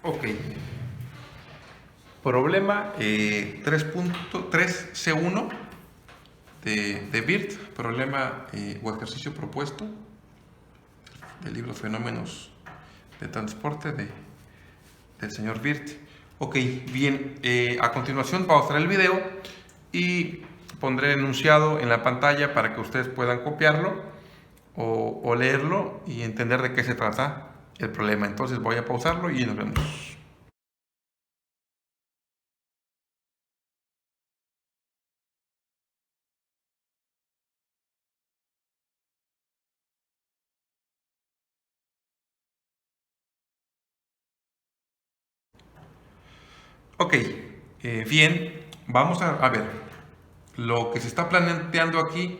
Ok. Problema 3.3C1 de Wirth, problema o ejercicio propuesto del libro Fenómenos de Transporte del señor Wirth. Ok, bien, a continuación pausaré el video y pondré el enunciado en la pantalla para que ustedes puedan copiarlo o leerlo y entender de qué se trata el problema. Entonces voy a pausarlo y nos vemos. Ok, bien, vamos a ver. Lo que se está planteando aquí,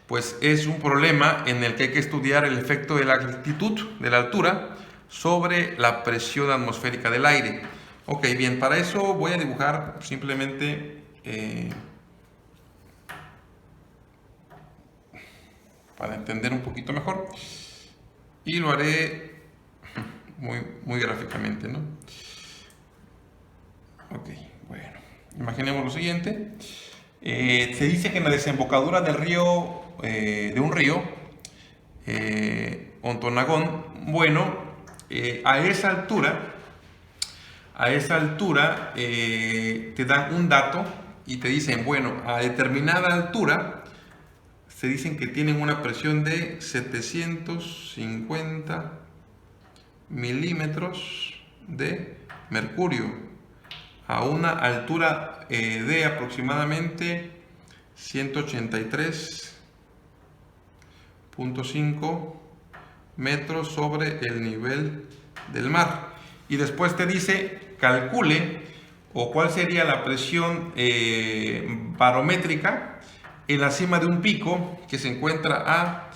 pues es un problema en el que hay que estudiar el efecto de la altitud, de la altura, sobre la presión atmosférica del aire. Ok, bien, para eso voy a dibujar simplemente, para entender un poquito mejor, y lo haré muy gráficamente, ¿no? Ok, bueno, imaginemos lo siguiente. Se dice que en la desembocadura del río, de un río, Ontonagón, bueno, a esa altura te dan un dato y te dicen, bueno, a determinada altura se dicen que tienen una presión de 750 milímetros de mercurio a una altura de aproximadamente 183.5 metros sobre el nivel del mar. Y después te dice, calcule o cuál sería la presión barométrica en la cima de un pico que se encuentra a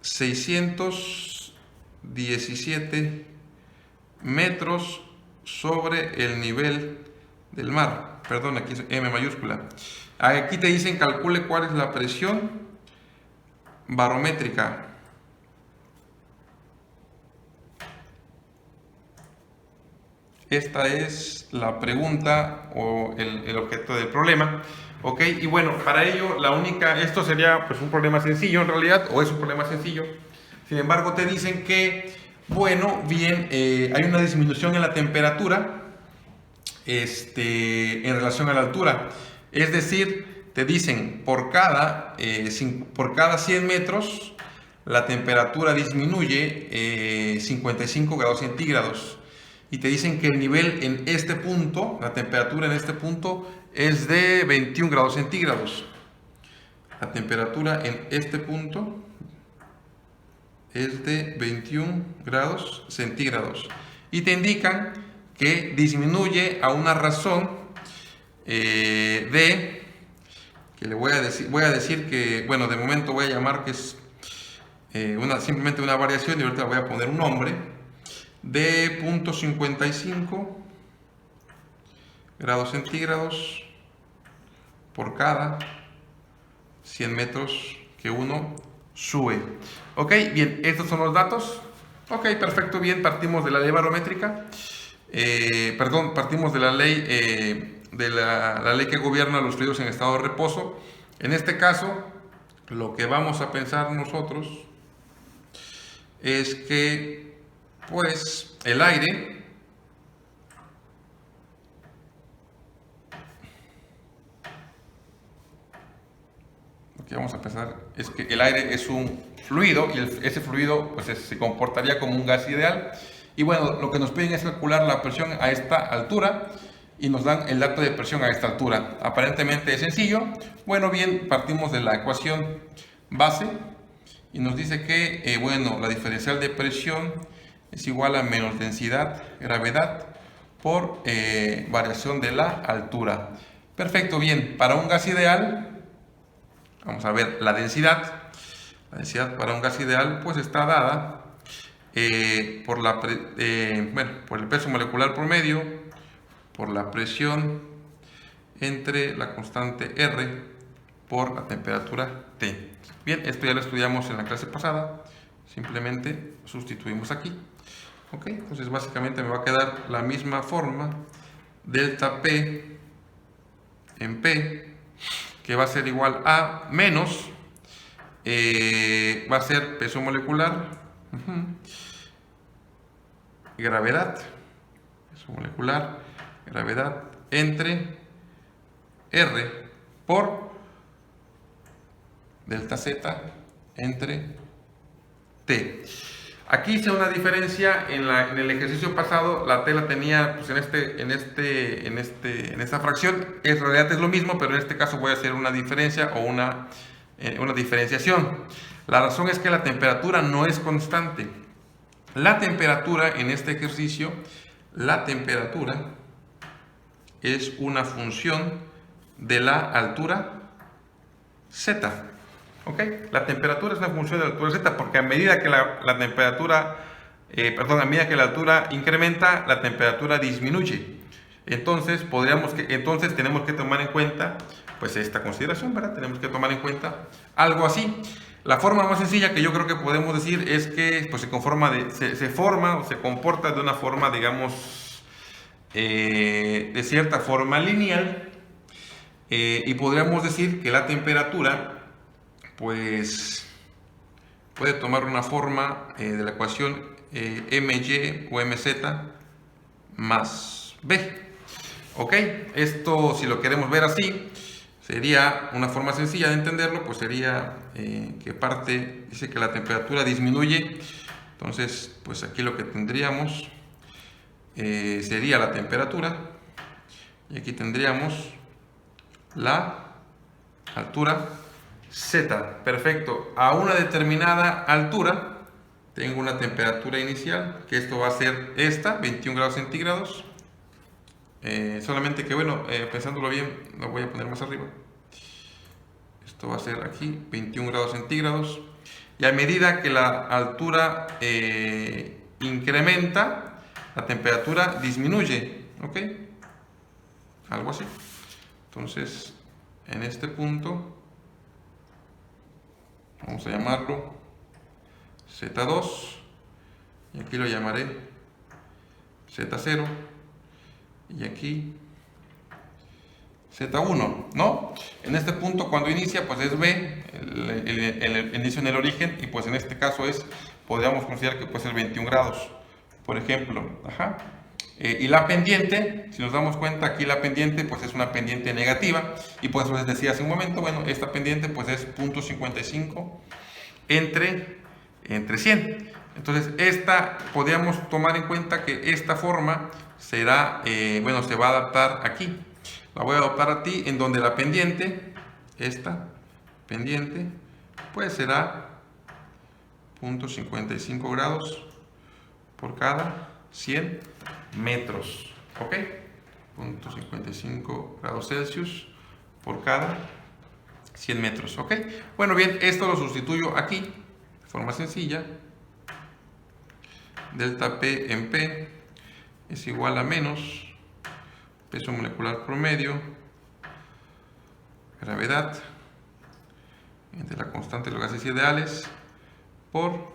617 metros sobre el nivel del mar. Perdón, aquí es M mayúscula. Aquí te dicen calcule cuál es la presión barométrica. Esta es la pregunta o el objeto del problema. Ok, y bueno, para ello esto sería pues un problema sencillo en realidad, o es un problema sencillo. Sin embargo, te dicen que, bueno, bien, hay una disminución en la temperatura en relación a la altura. Es decir, te dicen por cada 100 metros la temperatura disminuye 55 grados centígrados. Y te dicen que el nivel en este punto, la temperatura en este punto es de 21 grados centígrados. La temperatura en este punto es de 21 grados centígrados. Y te indican que disminuye a una razón que le voy a decir que, bueno, de momento voy a llamar que es simplemente una variación y ahorita voy a poner un nombre, de 0.55 grados centígrados por cada 100 metros que uno sube. Ok, bien, estos son los datos. Ok, perfecto, bien, partimos de la ley barométrica. Partimos de la ley la ley que gobierna los fluidos en estado de reposo. En este caso, lo que vamos a pensar nosotros es que, pues, el aire lo que vamos a pensar es que el aire es un fluido y ese fluido pues, se comportaría como un gas ideal. Y bueno, lo que nos piden es calcular la presión a esta altura y nos dan el dato de presión a esta altura. Aparentemente es sencillo. Bueno, bien, partimos de la ecuación base y nos dice que, bueno, la diferencial de presión es igual a menos densidad, gravedad, por variación de la altura. Perfecto, bien, para un gas ideal, vamos a ver la densidad. La densidad para un gas ideal pues está dada por el peso molecular promedio, por la presión entre la constante R por la temperatura T. Bien, esto ya lo estudiamos en la clase pasada, simplemente sustituimos aquí. Ok, entonces básicamente me va a quedar la misma forma, delta P en P, que va a ser igual a menos, va a ser peso molecular, gravedad, peso molecular, gravedad, entre R por delta Z entre T. Aquí hice una diferencia en el ejercicio pasado, la T la tenía pues, en esta fracción, en realidad es lo mismo, pero en este caso voy a hacer una diferencia o una diferenciación. La razón es que la temperatura no es constante. La temperatura en este ejercicio, la temperatura es una función de la altura Z. ¿Ok? La temperatura es una función de la altura Z porque a medida que la temperatura, a medida que la altura incrementa, la temperatura disminuye. Entonces, tenemos que tomar en cuenta, pues esta consideración, ¿verdad? Tenemos que tomar en cuenta algo así. La forma más sencilla que yo creo que podemos decir es que pues, se forma o se comporta de una forma, digamos, de cierta forma lineal. Y podríamos decir que la temperatura pues puede tomar una forma de la ecuación my o mz más b. Ok, esto si lo queremos ver así, sería una forma sencilla de entenderlo, pues sería que dice que la temperatura disminuye, entonces pues aquí lo que tendríamos sería la temperatura, y aquí tendríamos la altura Z. Perfecto. A una determinada altura tengo una temperatura inicial, que esto va a ser esta, 21 grados centígrados. Solamente que bueno, pensándolo bien, lo voy a poner más arriba. Esto va a ser aquí, 21 grados centígrados. Y a medida que la altura incrementa, la temperatura disminuye. ¿Ok? Algo así. Entonces, en este punto, vamos a llamarlo Z2, y aquí lo llamaré Z0, y aquí Z1, ¿no? En este punto, cuando inicia, pues es B, el inicio en el origen, y pues en este caso podríamos considerar que puede ser 21 grados, por ejemplo, y la pendiente, si nos damos cuenta, aquí la pendiente pues es una pendiente negativa, y pues les decía hace un momento, bueno, esta pendiente pues es 0.55 entre 100. Entonces podríamos tomar en cuenta que esta forma se va a adaptar aquí. La voy a adaptar a ti, en donde la pendiente, esta pendiente, pues será 0.55 grados por cada 100 metros, ¿ok? 0.55 grados Celsius por cada 100 metros, ¿ok? Bueno, bien, esto lo sustituyo aquí, de forma sencilla. Delta P en P es igual a menos peso molecular promedio, gravedad, entre la constante de los gases ideales, por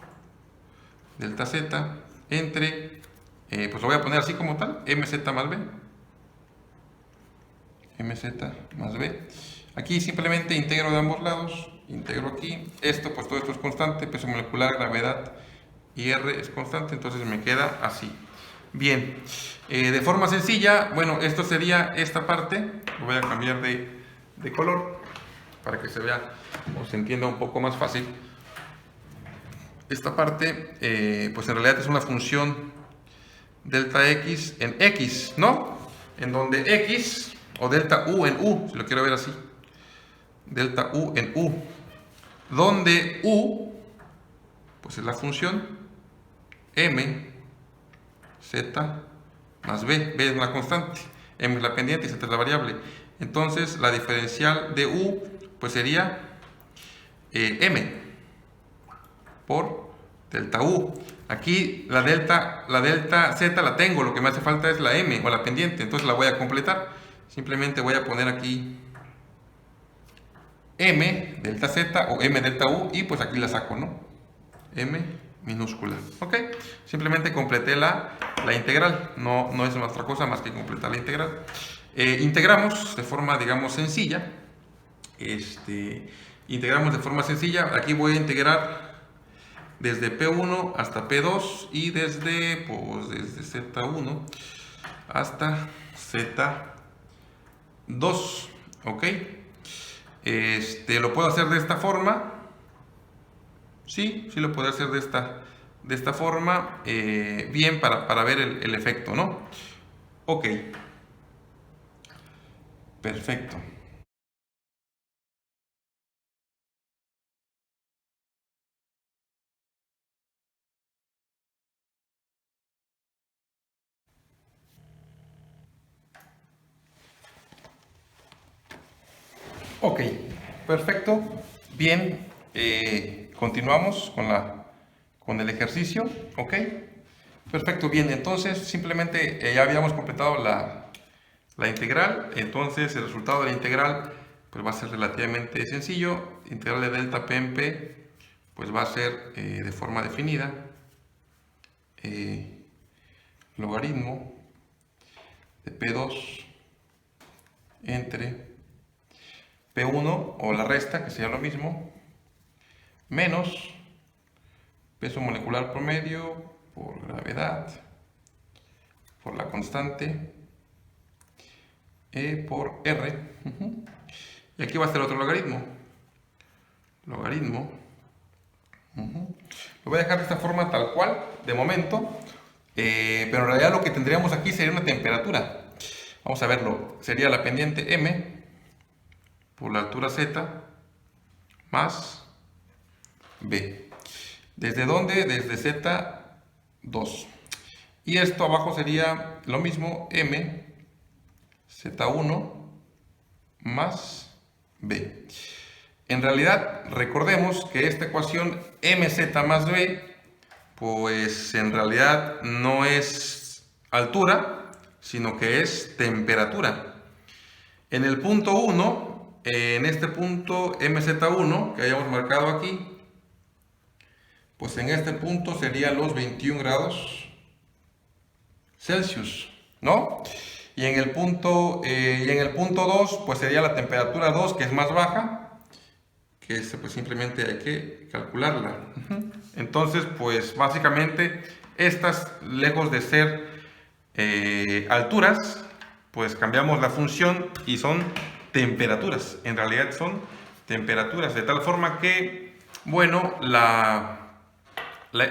delta Z entre, pues lo voy a poner así como tal, mz más b. mz más b. Aquí simplemente integro de ambos lados, integro aquí. Pues todo esto es constante, peso molecular, gravedad y R es constante, entonces me queda así. Bien, de forma sencilla, bueno, esto sería esta parte. Lo voy a cambiar de color para que se vea o se entienda un poco más fácil. Esta parte, pues en realidad es una función delta x en x, ¿no? En donde x, o delta u en u, si lo quiero ver así, delta u en u, donde u, pues es la función m, z más b, b es una constante, m es la pendiente y z es la variable. Entonces la diferencial de u, pues sería m por delta u. Aquí la delta z la tengo, lo que me hace falta es la m o la pendiente, entonces la voy a completar. Simplemente voy a poner aquí m delta z o m delta u y pues aquí la saco, ¿no? M minúscula. ¿Ok? Simplemente completé la integral. No es otra cosa más que completar la integral. Integramos de forma, digamos, sencilla. Integramos de forma sencilla. Aquí voy a integrar desde P1 hasta P2 y desde Z1 hasta Z2. ¿Ok? Lo puedo hacer de esta forma. Sí lo puedo hacer de esta forma. Bien, para ver el efecto, ¿no? Ok. Perfecto. Ok, perfecto. Bien, continuamos con el ejercicio. Ok, perfecto. Bien, entonces simplemente ya habíamos completado la integral. Entonces el resultado de la integral pues va a ser relativamente sencillo. Integral de delta P en P pues va a ser de forma definida logaritmo de P2 entre P1 o la resta, que sería lo mismo, menos peso molecular promedio por gravedad, por la constante, E por R. Y aquí va a ser otro logaritmo. Logaritmo. Lo voy a dejar de esta forma tal cual, de momento. Pero en realidad lo que tendríamos aquí sería una temperatura. Vamos a verlo. Sería la pendiente M por la altura Z más B. ¿Desde dónde? Desde Z2. Y esto abajo sería lo mismo, M, Z1 más B. En realidad, recordemos que esta ecuación MZ más B, pues en realidad no es altura, sino que es temperatura. En el punto 1, en este punto MZ1 que hayamos marcado aquí, pues en este punto serían los 21 grados Celsius, ¿no? Y en el punto 2, pues sería la temperatura 2, que es más baja, que pues simplemente hay que calcularla. Entonces, pues básicamente estas, lejos de ser alturas, pues cambiamos la función y son temperaturas. En realidad son temperaturas, de tal forma que, bueno,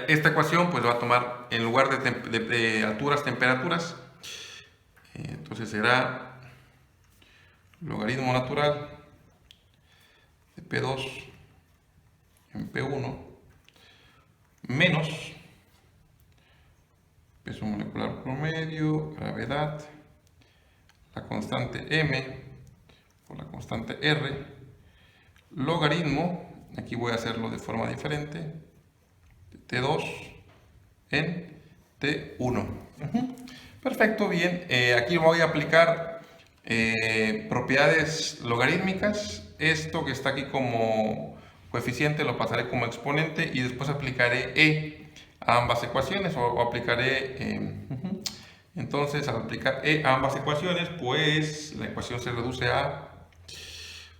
esta ecuación pues va a tomar, en lugar de alturas, temperaturas. Entonces será logaritmo natural de P2 en P1 menos peso molecular promedio, gravedad, la constante M por la constante R, logaritmo, aquí voy a hacerlo de forma diferente, de T2 en T1. Perfecto, bien. Aquí voy a aplicar propiedades logarítmicas. Esto que está aquí como coeficiente lo pasaré como exponente y después aplicaré E a ambas ecuaciones o aplicaré... Entonces, al aplicar E a ambas ecuaciones, pues la ecuación se reduce a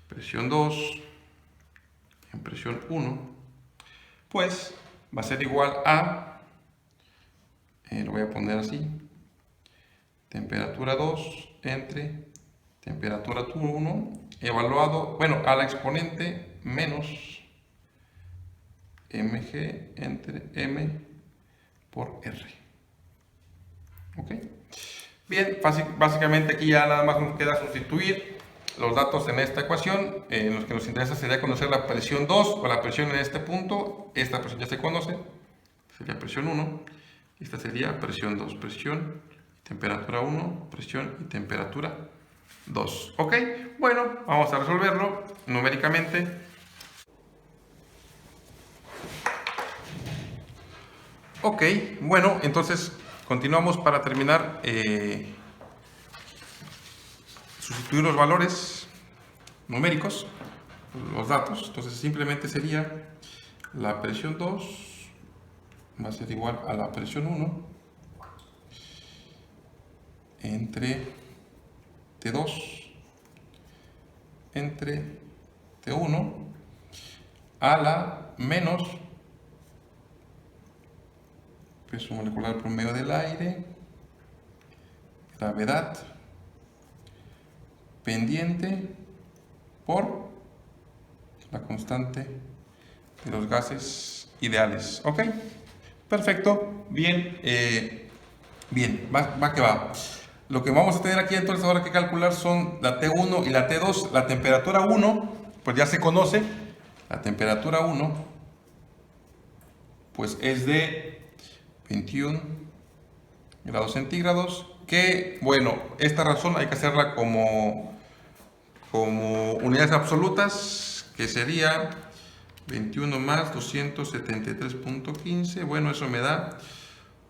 presión 2 en presión 1, pues va a ser igual a, lo voy a poner así, temperatura 2 entre temperatura 1 evaluado, bueno, a la exponente menos mg entre m por r. ¿Ok? Bien, básicamente aquí ya nada más nos queda sustituir los datos en esta ecuación. En los que nos interesa sería conocer la presión 2 o la presión en este punto. Esta presión ya se conoce, sería presión 1. Esta sería presión 2, presión, temperatura 1, presión y temperatura 2. ¿Ok? Bueno, vamos a resolverlo numéricamente. Ok, bueno, entonces continuamos para terminar. Sustituir los valores numéricos, los datos. Entonces simplemente sería la presión 2 va a ser igual a la presión 1 entre T2 entre T1 a la menos peso molecular promedio del aire, gravedad, pendiente por la constante de los gases ideales. ¿Ok? Perfecto. Bien. Bien, va que va. Lo que vamos a tener aquí entonces ahora que calcular son la T1 y la T2. La temperatura 1, pues ya se conoce. La temperatura 1, pues es de 21 grados centígrados. Que, bueno, esta razón hay que hacerla como unidades absolutas, que sería 21 más 273.15. Bueno, eso me da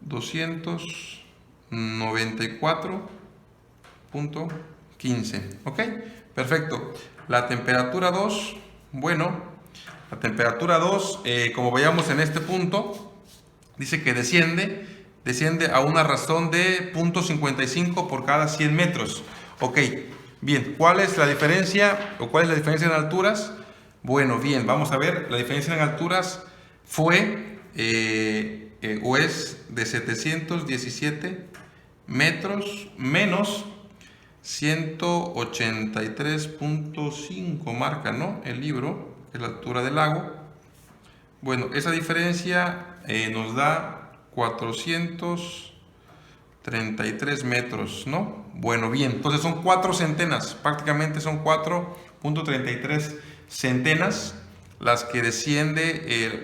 294.15. ¿Ok? Perfecto. La temperatura 2, bueno, la temperatura 2, como veíamos en este punto, dice que desciende a una razón de 0.55 por cada 100 metros. Ok, bien, ¿cuál es la diferencia o cuál es la diferencia en alturas? Bueno, bien, vamos a ver, la diferencia en alturas fue o es de 717 metros menos 183.5 marca, ¿no? El libro, que es la altura del lago. Bueno, esa diferencia nos da 433 metros, ¿no? Bueno, bien, entonces son 4 centenas, prácticamente son 4.33 centenas las que asciende,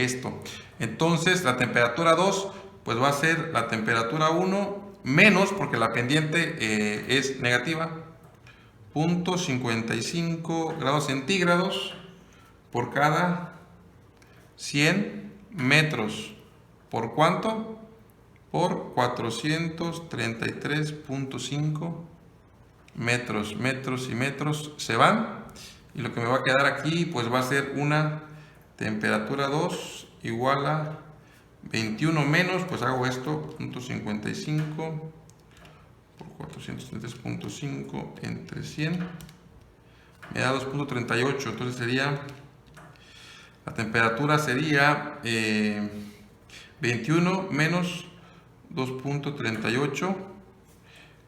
esto. Entonces la temperatura 2 pues va a ser la temperatura 1 menos, porque la pendiente es negativa, 0.55 grados centígrados por cada 100 metros. ¿Por cuánto? Por 433.5 metros. Metros y metros se van. Y lo que me va a quedar aquí pues va a ser una temperatura 2 igual a 21 menos, pues hago esto, 0.55 por 433.5 entre 100. Me da 2.38, entonces sería, la temperatura sería 21 menos 2.38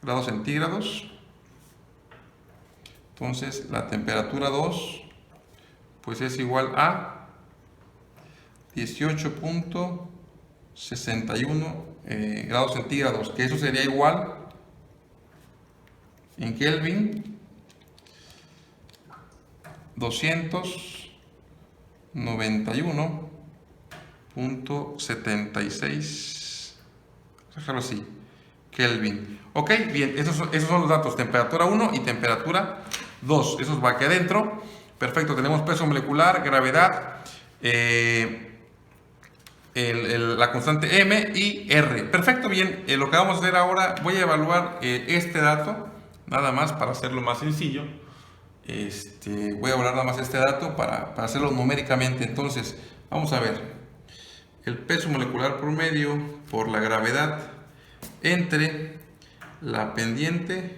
grados centígrados. Entonces la temperatura 2 pues es igual a 18.61 grados centígrados, que eso sería igual en Kelvin 291.76, déjalo así, Kelvin. Ok, bien, esos son los datos, temperatura 1 y temperatura 2, esos va aquí adentro. Perfecto, tenemos peso molecular, gravedad, la constante M y R. Perfecto, bien, lo que vamos a hacer ahora, voy a evaluar este dato, nada más para hacerlo más sencillo. Voy a evaluar nada más este dato para hacerlo numéricamente. Entonces, vamos a ver, el peso molecular promedio por la gravedad entre la pendiente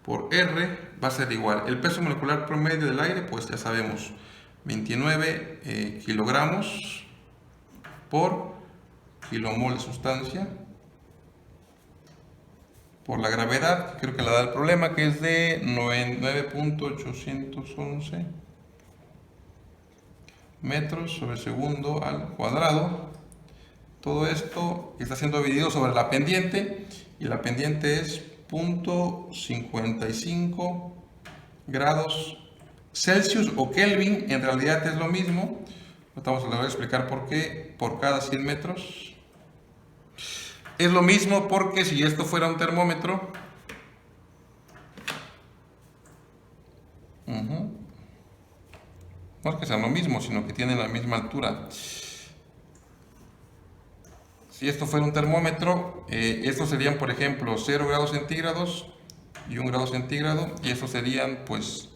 por R va a ser igual. El peso molecular promedio del aire, pues ya sabemos, 29 kilogramos por kilomol de sustancia. Por la gravedad, creo que la da el problema, que es de 9.811 metros sobre segundo al cuadrado. Todo esto está siendo dividido sobre la pendiente, y la pendiente es 0.55 grados Celsius o Kelvin. En realidad es lo mismo. Les voy a explicar por qué. Por cada 100 metros es lo mismo, porque si esto fuera un termómetro, no es que sean lo mismo, sino que tienen la misma altura. Si esto fuera un termómetro, estos serían, por ejemplo, 0 grados centígrados y 1 grado centígrado, y estos serían pues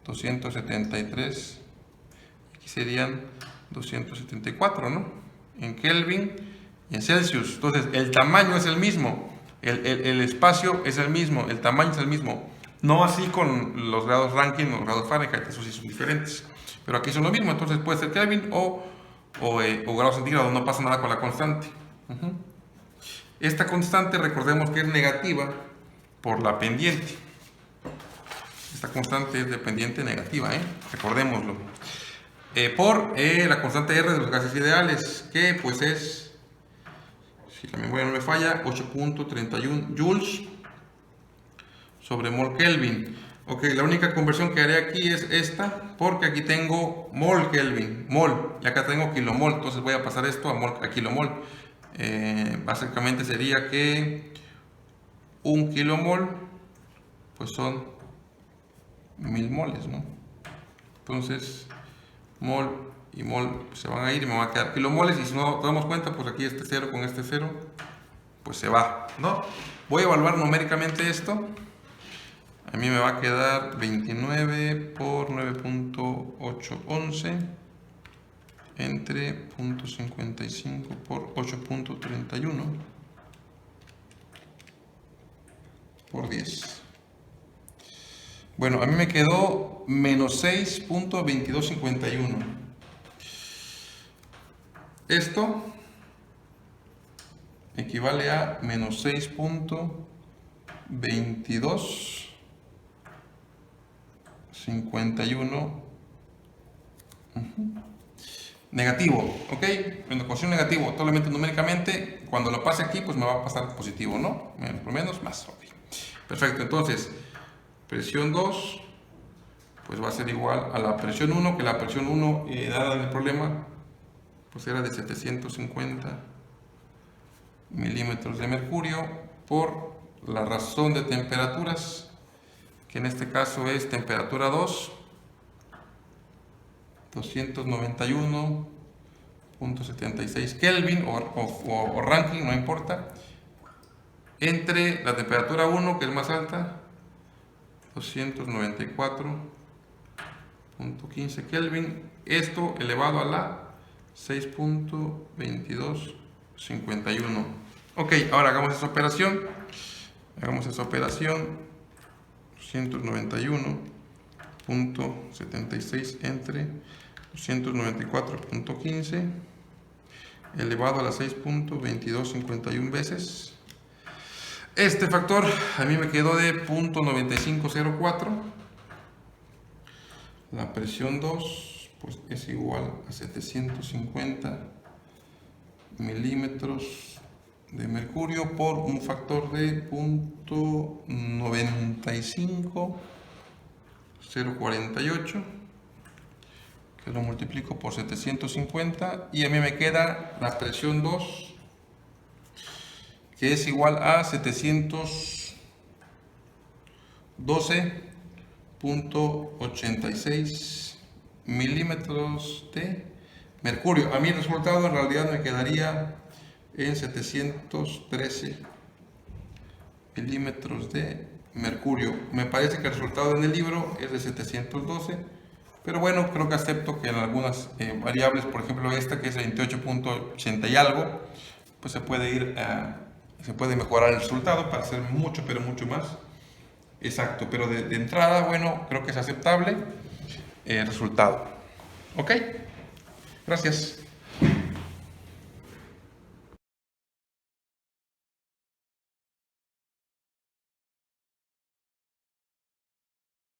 273, aquí serían 274, ¿no? en Kelvin y en Celsius. Entonces, el tamaño es el mismo, el espacio es el mismo, el tamaño es el mismo. No así con los grados Rankine o los grados Fahrenheit, esos sí son diferentes. Pero aquí son lo mismo, entonces puede ser Kelvin o grados centígrados, no pasa nada con la constante. Esta constante, recordemos que es negativa por la pendiente. Esta constante es de pendiente negativa, recordémoslo. Por la constante R de los gases ideales, que pues es, si la memoria no me falla, 8.31 joules sobre mol Kelvin. Ok, la única conversión que haré aquí es esta, porque aquí tengo mol Kelvin, mol, y acá tengo kilomol, entonces voy a pasar esto a kilomol. Básicamente sería que un kilomol, pues son 1000 moles, ¿no? Entonces, mol y mol se van a ir y me van a quedar kilomoles, y si no nos damos cuenta, pues aquí este 0 con este 0, pues se va, ¿no? Voy a evaluar numéricamente esto. A mí me va a quedar 29 por 9.811 entre 0.55 por 8.31 por 10. Bueno, a mí me quedó menos 6.2251. Esto equivale a menos 6.2251 negativo, ¿ok? En la ecuación negativo, totalmente numéricamente, cuando lo pase aquí, pues me va a pasar positivo, ¿no? Menos por menos, más, ok. Perfecto, entonces, presión 2, pues va a ser igual a la presión 1, que la presión 1, dada en el problema, pues era de 750 milímetros de mercurio, por la razón de temperaturas, que en este caso es temperatura 2, 291.76 Kelvin o Rankine, no importa, entre la temperatura 1, que es más alta, 294.15 Kelvin, esto elevado a la 6.2251. Ok, ahora hagamos esa operación. 291.76 entre 294.15 elevado a la 6.2251 veces. Este factor a mí me quedó de 0.9504. La presión 2 pues es igual a 750 milímetros de mercurio por un factor de 0.95048, que lo multiplico por 750, y a mí me queda la presión 2, que es igual a 712.86 milímetros de mercurio. A mí el resultado en realidad me quedaría en 713 milímetros de mercurio. Me parece que el resultado en el libro es de 712, pero bueno, creo que acepto que en algunas variables, por ejemplo esta que es 28.80 y algo, pues se puede mejorar el resultado para ser mucho, pero mucho más exacto. Pero de entrada, bueno, creo que es aceptable el resultado. ¿Ok? Gracias.